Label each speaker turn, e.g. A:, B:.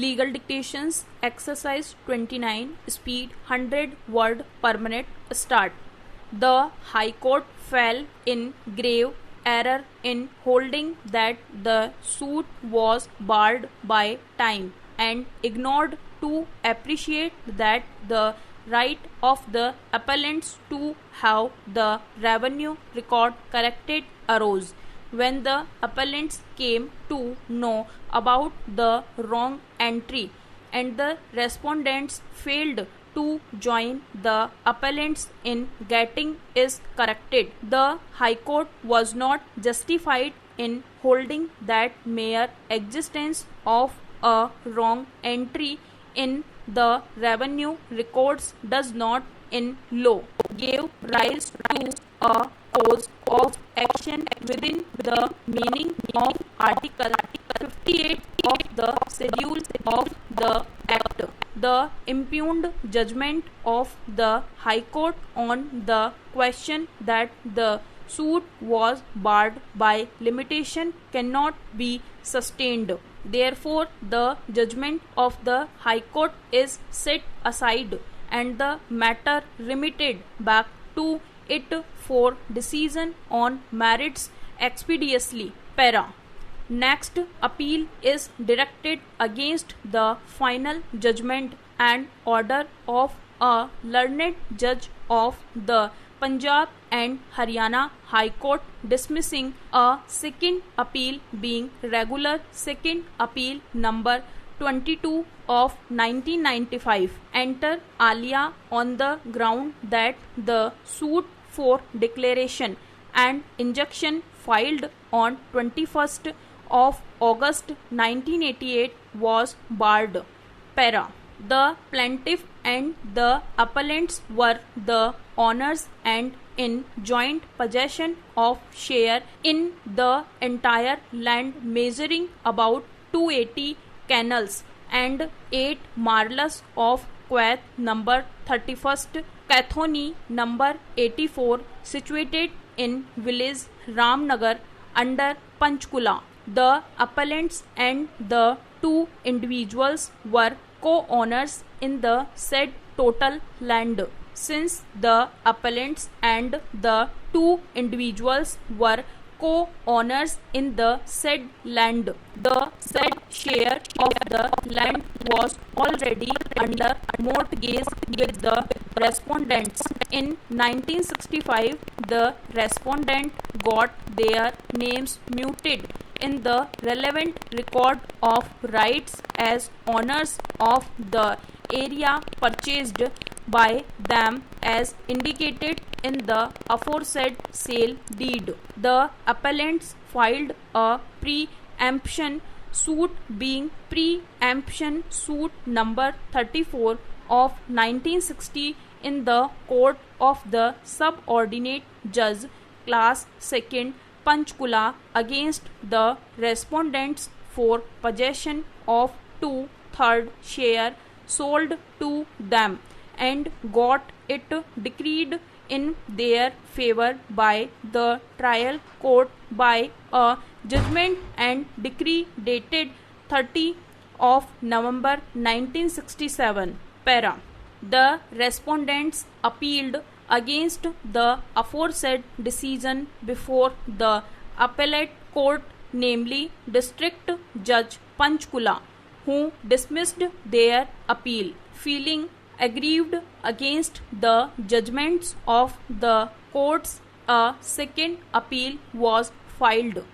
A: Legal dictations, exercise 29, speed 100 word per minute, start. The High Court fell in grave error in holding that the suit was barred by time and ignored to appreciate that the right of the appellants to have the revenue record corrected arose when the appellants came to know about the wrong entry and the respondents failed to join the appellants in getting is corrected. The High Court was not justified in holding that mere existence of a wrong entry in the revenue records does not in law give rise to a cause of action within the meaning of Article 58 of the Schedule of the Act. The impugned judgment of the High Court on the question that the suit was barred by limitation cannot be sustained. Therefore, the judgment of the High Court is set aside and the matter remitted back to it for decision on merits expeditiously. Para. Next appeal is directed against the final judgment and order of a learned judge of the Punjab and Haryana High Court dismissing a second appeal being regular second appeal number 22 of 1995 enter alia on the ground that the suit for declaration and injunction filed on 21st of August 1988 was barred. Para. The plaintiff and the appellants were the owners and in joint possession of share in the entire land measuring about 280 canals and 8 marlas of Quath number 31st, Kathoni number 84 situated in village Ramnagar under Panchkula. The appellants and the two individuals were co-owners in the said total land. Since the appellants and the two individuals were co-owners in the said land, the said share of the land was already under mortgage with the respondents. In 1965, the respondent got their names muted in the relevant record of rights as owners of the area purchased by them as indicated in the aforesaid sale deed. The appellants filed a preemption suit being preemption suit number 34 of 1960 in the court of the subordinate judge class 2nd Panchkula against the respondents for possession of 2/3 share sold to them and got it decreed in their favor by the trial court by a judgment and decree dated 30 of November 1967. Para. The respondents appealed against the aforesaid decision before the appellate court, namely District Judge Panchkula, who dismissed their appeal. Feeling aggrieved against the judgments of the courts, a second appeal was filed.